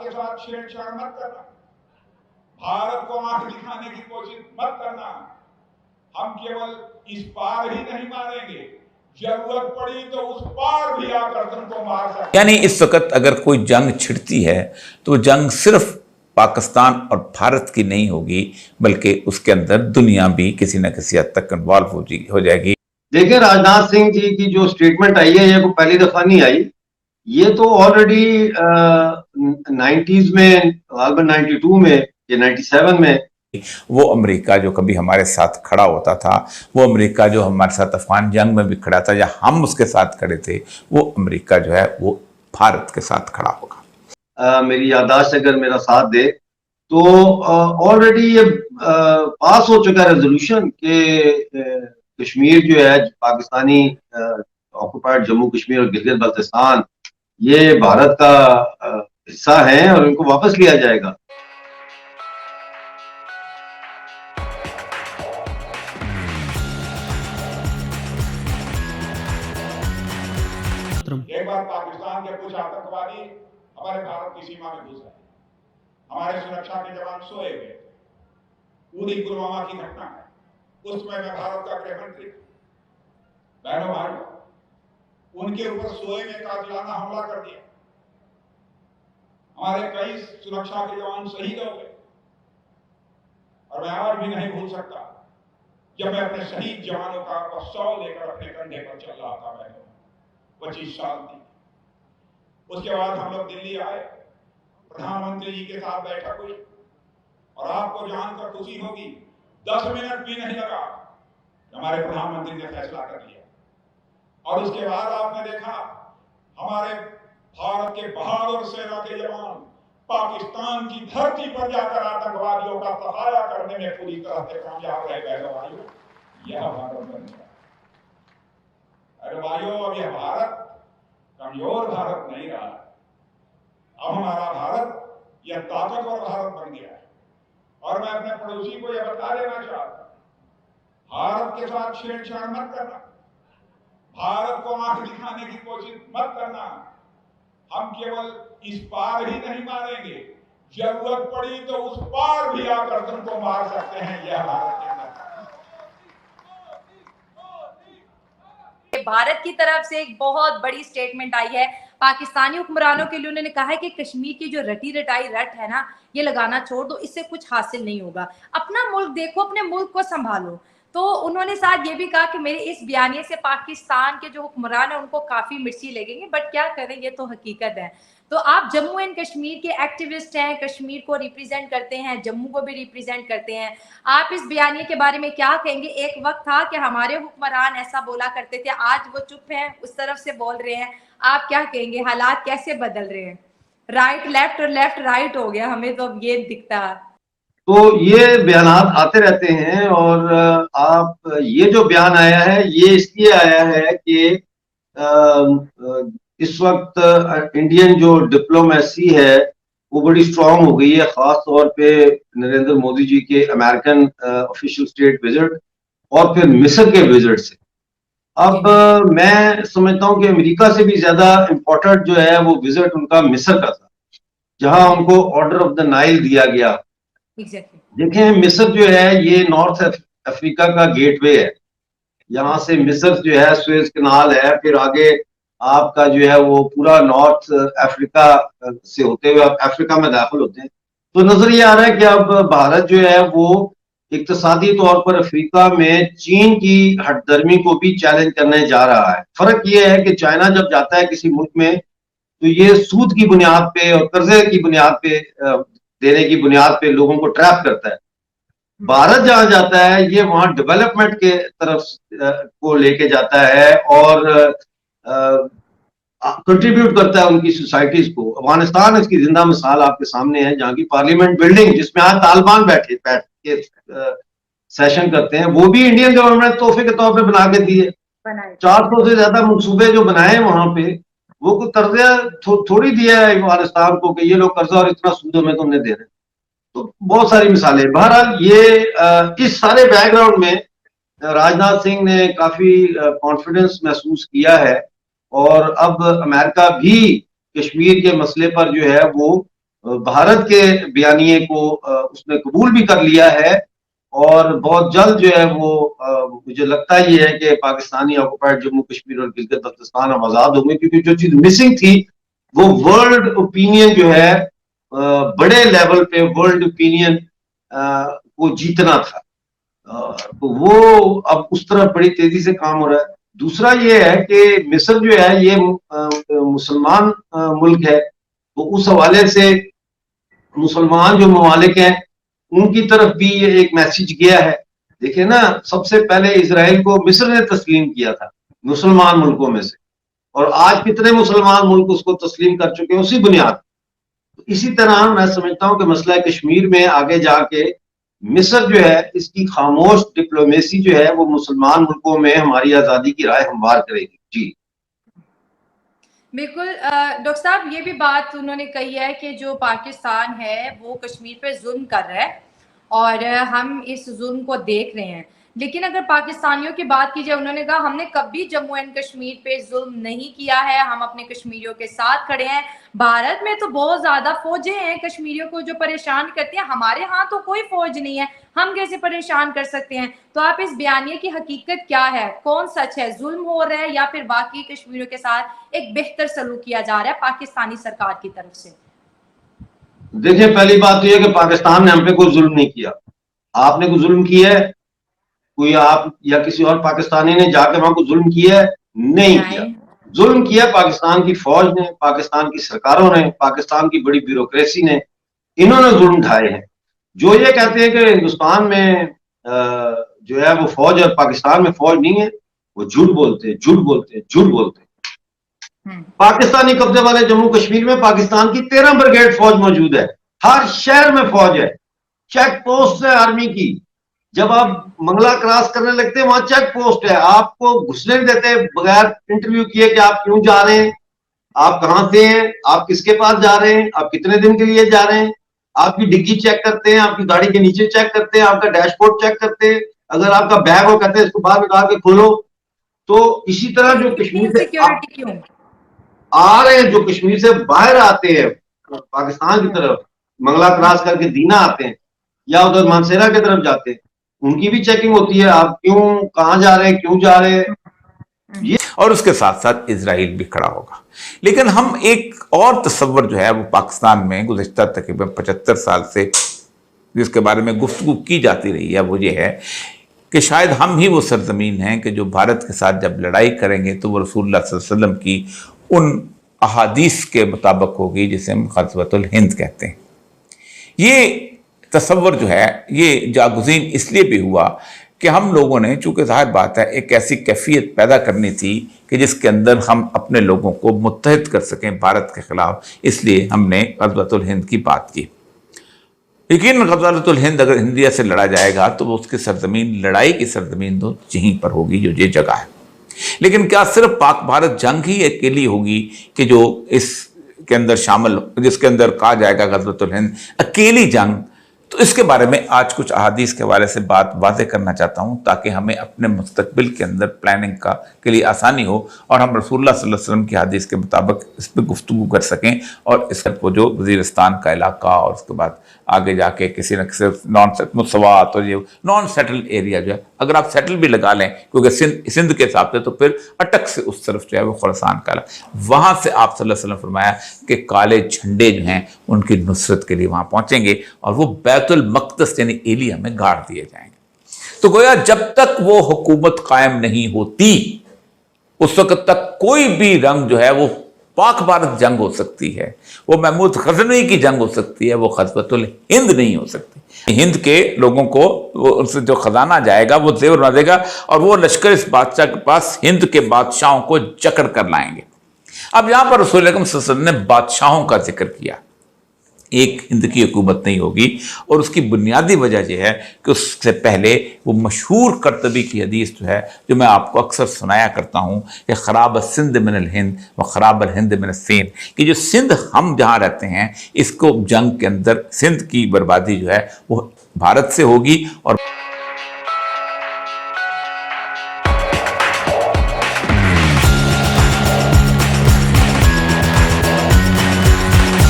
के साथ छेड़छाड़ मत करना, भारत को आंख दिखाने की कोशिश मत करना। हम केवल इस पार ही नहीं मारेंगे, जरूरत पड़ी तो उस पार भी आकर तुमको मार सकते। यानी इस वक्त अगर कोई जंग छिड़ती है तो जंग सिर्फ पाकिस्तान और भारत की नहीं होगी, बल्कि उसके अंदर दुनिया भी किसी न किसी हद तक इन्वॉल्व हो जाएगी। देखिए, राजनाथ सिंह जी की जो स्टेटमेंट आई है, ये को पहली दफा नहीं आई। ये तो ऑलरेडी 90s में, 92 में या 97 में वो अमेरिका जो कभी हमारे साथ खड़ा होता था, वो अमेरिका जो हमारे साथ अफगान जंग में भी खड़ा था या हम उसके साथ खड़े थे, वो अमेरिका जो है वो भारत के साथ खड़ा होगा। मेरी याददाश्त अगर मेरा साथ दे तो ऑलरेडी ये पास हो चुका रेजोल्यूशन कि कश्मीर जो है, पाकिस्तानी ऑक्युपाइड जम्मू कश्मीर और गिलगित बल्तिस्तान, ये भारत का हिस्सा है और इनको वापस लिया जाएगा। एक बार पाकिस्तान के कुछ आतंकवादी हमारे भारत की सीमा में घुस गए, हमारे सुरक्षा के जवान सोए हुए थे। पूरी पुलवामा की घटना है, उसमें मैं भारत का गृह मंत्री, बहनों भाइयों, उनके ऊपर सोए में कातिलाना हमला कर दिया, हमारे कई सुरक्षा के जवान शहीद हो गए। और मैं आज भी नहीं भूल सकता जब मैं अपने शहीद जवानों का 100 लेकर अपने कंधे पर चल रहा था, बहनों, 25 साल थी। उसके बाद हम लोग दिल्ली आए, प्रधानमंत्री जी के साथ बैठक हुई और आपको जानकर खुशी होगी 10 मिनट भी नहीं लगा, हमारे प्रधानमंत्री ने फैसला कर लिया। और उसके बाद आपने देखा हमारे भारत के बहादुर सेना के जवान पाकिस्तान की धरती पर जाकर आतंकवादियों का सहारा करने में पूरी तरह से कामयाब रह गए। भाइयों, यह भारत बन गया। अरे भाइयों, अब यह भारत कमजोर भारत नहीं रहा, अब हमारा भारत यह ताकतवर भारत बन गया है। और मैं अपने पड़ोसी को यह बता देना चाहता हूं, भारत के साथ छेड़छाड़ मत करना, भारत को आंख दिखाने की कोशिश मत करना। हम केवल इस पार ही नहीं मारेंगे, जरूरत पड़ी तो उस पार भी आकर तुमको मार सकते हैं। यह भारत के अंदर भारत की तरफ से एक बहुत बड़ी स्टेटमेंट आई है पाकिस्तानी हुक्मरानों के लिए। उन्होंने कहा है कि कश्मीर की जो रटी रटाई रट है ना, ये लगाना छोड़ दो, इससे कुछ हासिल नहीं होगा। अपना मुल्क देखो, अपने मुल्क को संभालो। तो उन्होंने साथ ये भी कहा कि मेरे इस बयानिए से पाकिस्तान के जो हुक्मरान है उनको काफी मिर्ची लगेंगे, बट क्या करें, ये तो हकीकत है। तो आप जम्मू एंड कश्मीर के एक्टिविस्ट हैं, कश्मीर को रिप्रेजेंट करते हैं, जम्मू को भी रिप्रेजेंट करते हैं, आप इस बयानिए के बारे में क्या कहेंगे? एक वक्त था कि हमारे हुक्मरान ऐसा बोला करते थे, आज वो चुप हैं, उस तरफ से बोल रहे हैं। आप क्या कहेंगे, हालात कैसे बदल रहे हैं? राइट लेफ्ट और लेफ्ट राइट हो गया, हमें तो अब ये दिखता है। तो ये बयानात आते रहते हैं और आप ये जो बयान आया है ये इसलिए आया है कि इस वक्त इंडियन जो डिप्लोमेसी है वो बड़ी स्ट्रांग हो गई है, खास तौर पे नरेंद्र मोदी जी के अमेरिकन ऑफिशियल स्टेट विजिट और फिर मिस्र के विजिट से। अब मैं समझता हूँ कि अमेरिका से भी ज्यादा इम्पोर्टेंट जो है वो विजिट उनका मिस्र का था, जहां उनको ऑर्डर ऑफ द नाइल दिया गया। देखें, मिस्र जो है ये नॉर्थ अफ्रीका का गेटवे है। यहाँ से मिस्र जो है सुएज कनाल है, फिर आगे आपका जो है वो पूरा नॉर्थ अफ्रीका से होते हुए आप अफ्रीका में दाखिल होते हैं। तो नजर ये आ रहा है कि अब भारत जो है वो इक्तिसादी तौर पर अफ्रीका में चीन की हटदर्मी को भी चैलेंज करने जा रहा है। फर्क ये है कि चाइना जब जाता है किसी मुल्क में तो ये सूद की बुनियाद पे और कर्जे की बुनियाद पे देने की बुनियाद पे लोगों को ट्रैप करता है। भारत जहां जाता है ये वहां डेवलपमेंट के तरफ को लेके जाता है और कंट्रीब्यूट करता है उनकी सोसाइटीज को। अफगानिस्तान इसकी जिंदा मिसाल आपके सामने है, जहां की पार्लियामेंट बिल्डिंग जिसमें आज तालिबान बैठ के सेशन करते हैं, वो भी इंडियन गवर्नमेंट तोहफे के तौर पे बना के दिए। 400 से ज्यादा मनसूबे जो बनाए वहां पे, वो कोई कर्जा थोड़ी दिया है अफगानिस्तान को कि ये लोग कर्जा और इतना सूदों में तुमने दे रहे। तो बहुत सारी मिसालें। बहरहाल ये इस सारे बैकग्राउंड में राजनाथ सिंह ने काफी कॉन्फिडेंस महसूस किया है और अब अमेरिका भी कश्मीर के मसले पर जो है वो भारत के बयानिए को उसने कबूल भी कर लिया है, और बहुत जल्द जो है वो मुझे लगता ही है कि पाकिस्तानी ऑक्युपाइड जम्मू कश्मीर और गिलगित बल्तिस्तान अब आजाद होंगे, क्योंकि जो चीज मिसिंग थी वो वर्ल्ड ओपिनियन जो है, बड़े लेवल पे वर्ल्ड ओपिनियन को जीतना था। तो वो अब उस तरफ बड़ी तेजी से काम हो रहा है। दूसरा ये है कि मिस्र जो है ये मुसलमान मुल्क है, तो उस हवाले से मुसलमान जो ममालिक हैं उनकी तरफ भी ये एक मैसेज गया है। देखिए ना, सबसे पहले इसराइल को मिस्र ने तस्लीम किया था मुसलमान मुल्कों में से, और आज कितने मुसलमान मुल्क उसको तस्लीम कर चुके हैं उसी बुनियाद। तो इसी तरह मैं समझता हूं कि मसला कश्मीर में आगे जाके मिस्र जो है इसकी खामोश डिप्लोमेसी जो है वो मुसलमान मुल्कों में हमारी आजादी की राह हमवार करेगी। जी बिल्कुल डॉक्टर साहब, ये भी बात उन्होंने कही है कि जो पाकिस्तान है वो कश्मीर पे जुल्म कर रहा है और हम इस जुल्म को देख रहे हैं। लेकिन अगर पाकिस्तानियों की बात की जाए, उन्होंने कहा हमने कभी जम्मू एंड कश्मीर पे जुल्म नहीं किया है, हम अपने कश्मीरियों के साथ खड़े हैं। भारत में तो बहुत ज्यादा फौजें हैं कश्मीरियों को जो परेशान करती हैं, हमारे यहाँ तो कोई फौज नहीं है, हम कैसे परेशान कर सकते हैं? तो आप इस बयानिए की हकीकत क्या है, कौन सच है, जुल्म हो रहा है या फिर बाकी कश्मीरियों के साथ एक बेहतर सलूक किया जा रहा है पाकिस्तानी सरकार की तरफ से? देखिए, पहली बात तो यह कि पाकिस्तान ने हम पे कोई जुल्म नहीं किया। आपने कोई जुल्म किया है? कोई आप या किसी और पाकिस्तानी ने जाके वहां को जुल्म किया है? नहीं किया। जुल्म किया पाकिस्तान की फौज ने, पाकिस्तान की सरकारों ने, पाकिस्तान की बड़ी ब्यूरोक्रेसी ने, इन्होंने जुल्म ढाए हैं। जो ये कहते हैं कि हिंदुस्तान में जो है वो फौज और पाकिस्तान में फौज नहीं है, वो झूठ बोलते हैं, झूठ बोलते हैं, झूठ बोलते हैं। पाकिस्तानी कब्जे वाले जम्मू कश्मीर में पाकिस्तान की 13 ब्रिगेड फौज मौजूद है, हर शहर में फौज है, चेक पोस्ट है आर्मी की। जब आप मंगला क्रॉस करने लगते हैं वहां चेक पोस्ट है, आपको घुसने नहीं देते बगैर इंटरव्यू किए कि आप क्यों जा रहे हैं, आप कहां से हैं, आप किसके पास जा रहे हैं, आप कितने दिन के लिए जा रहे हैं। आपकी डिग्गी चेक करते हैं, आपकी गाड़ी के नीचे चेक करते हैं, आपका डैशबोर्ड चेक करते हैं, अगर आपका बैग हो कहते हैं इसको बाहर निकाल के खोलो। तो इसी तरह जो कश्मीर से आ रहे हैं, जो कश्मीर से बाहर आते हैं पाकिस्तान की तरफ, मंगला क्रॉस करके दीना आते हैं या उधर मानसेरा की तरफ जाते हैं, उनकी भी चेकिंग होती है, आप क्यों, कहां जा रहे हैं, क्यों जा रहे हैं। और उसके साथ साथ इजराइल भी खड़ा होगा। लेकिन हम एक और तस्वर जो है वो पाकिस्तान में गुज़िश्ता तकरीबन 75 साल से जिसके बारे में गुफ्तगू की जाती रही है, वो ये है कि शायद हम ही वो सरजमीन हैं कि जो भारत के साथ जब लड़ाई करेंगे तो वो रसूलुल्लाह सल्लल्लाहु अलैहि वसल्लम की उन अहादीस के मुताबिक होगी जिसे हम ग़ज़वतुल हिंद कहते हैं। ये तस्वर जो है ये जागुज़ीन इसलिए भी हुआ कि हम लोगों ने, चूँकि ज़ाहिर बात है, एक ऐसी कैफियत पैदा करनी थी कि जिसके अंदर हम अपने लोगों को मुत्तहिद कर सकें भारत के ख़िलाफ़, इसलिए हमने ग़ज़वतुल हिंद की बात की। लेकिन ग़ज़वतुल हिंद अगर इंडिया से लड़ा जाएगा तो वो उसकी सरजमीन, लड़ाई की सरजमीन तो यहीं पर होगी जो ये जगह है। लेकिन क्या सिर्फ पाक भारत जंग ही अकेली होगी कि जो इसके अंदर शामिल, जिसके अंदर कहा जाएगा ग़ज़वतुल हिंद अकेली जंग? तो इसके बारे में आज कुछ अहादीस के हवाले से बात वाज़ेह करना चाहता हूँ ताकि हमें अपने मुस्तकबिल के अंदर प्लानिंग के लिए आसानी हो और हम रसूलुल्लाह सल्लल्लाहु अलैहि वसल्लम की हदीस के मुताबिक इस पर गुफ्तगू कर सकें और इस वो जो वज़ीरिस्तान का इलाका और उसके बाद आगे जाके किसी न किसी मुसवात और ये नॉन सेटल्ड एरिया जो है, अगर आप सेटल भी लगा लें क्योंकि सिंध के हिसाब से, तो फिर अटक से उस तरफ जो है वो खुरासान का, वहाँ से आप सल्लल्लाहु अलैहि वसल्लम फरमाया कि काले झंडे जो हैं उनकी नुसरत के लिए वहाँ पहुँचेंगे और वो बैतुल मक़दस यानी एलिया में गाड़ दिए जाएंगे। तो गोया जब तक वो हुकूमत कायम नहीं होती उस वक्त तक कोई भी रंग जो है वो पाक भारत जंग हो सकती है, वो महमूद गजनवी की जंग हो सकती है, वो ग़ज़वतुल हिंद नहीं हो सकती। हिंद के लोगों को उनसे जो खजाना जाएगा वो जेवर बना देगा और वो लश्कर इस बादशाह के पास हिंद के बादशाहों को जकड़ कर लाएंगे। अब यहाँ पर रसूल अकरम सल्लल्लाहु अलैहि वसल्लम ने बादशाहों का जिक्र किया, एक हिंद की हुकूमत नहीं होगी और उसकी बुनियादी वजह यह है कि उससे पहले वो मशहूर करतबी की हदीस जो है, जो मैं आपको अक्सर सुनाया करता हूँ कि खराब सिंध मिनल हिंद व खराब हिंद मिनल सिंध, कि जो सिंध हम जहाँ रहते हैं इसको जंग के अंदर सिंध की बर्बादी जो है वो भारत से होगी और